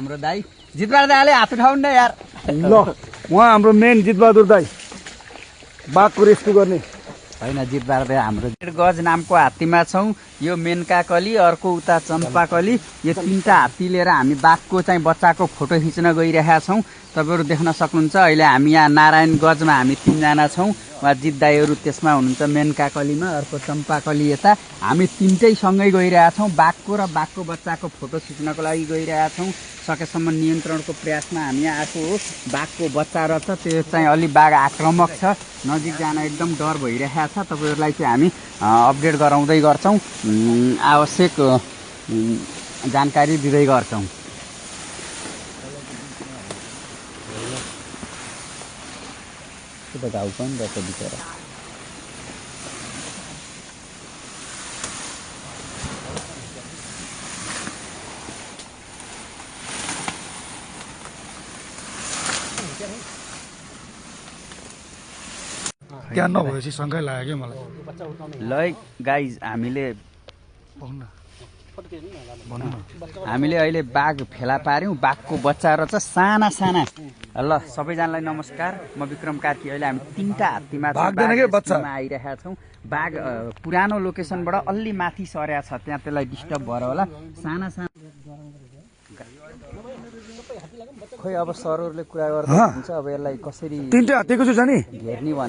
हाम्रो दाई जितबहादुर दाइले हात उठाउनु न यार। ल उहाँ हाम्रो मेन जितबहादुर दाई बाघको रेस्क्यु गर्ने होइन जितबहादुर दाइ हाम्रो गज नामको हात्तीमा छौँ। यो मेनकाकली, अर्को उता चम्पाकली, यो तीनटा हात्ती लिएर हामी बाघको चाहिँ बच्चाको फोटो खिच्न गइरहेका छौँ। तपाईँहरू देख्न सक्नुहुन्छ अहिले हामी यहाँ नारायण गजमा हामी तीनजना छौँ। उहाँ जित दाईहरू त्यसमा हुनुहुन्छ मेनकाकलीमा, अर्को चम्पाकली यता। हामी तीनटै सँगै गइरहेका छौँ। बाघको र बाघको बच्चाको फोटो खिच्नको लागि गइरहेका छौँ। सकेसम्म नियन्त्रणको प्रयासमा हामी आएको हो। बाघको बच्चा रहेछ, त्यो चाहिँ अलि बाघ आक्रामक छ, नजिक जान एकदम डर भइरहेको छ। तपाईँहरूलाई चाहिँ हामी अपडेट गराउँदै गर्छौँ, आवश्यक जानकारी दिँदै गर्छौँ। घाउ पनि रहेछ बिचरा। त्यहाँ नभएपछि शङ्कै लाग्यो क्या मलाई। ल गाइज हामीले अहिले बाघ फेला पार्यौँ। बाघको बच्चा रहेछ, साना साना। ल सबैजनालाई नमस्कार, म विक्रम कार्की। अहिले हामी तीनटा हात्तीमा आइरहेका छौँ। बाघ पुरानो लोकेसनबाट अलि माथि सरेको छ, त्यहाँ त्यसलाई डिस्टर्ब भएर होला। साना साना खोइ अब सरहरूले कुरा गर्दा हुन्छ, अब यसलाई कसरी तीनटा हात्तीको छु नि हेर्ने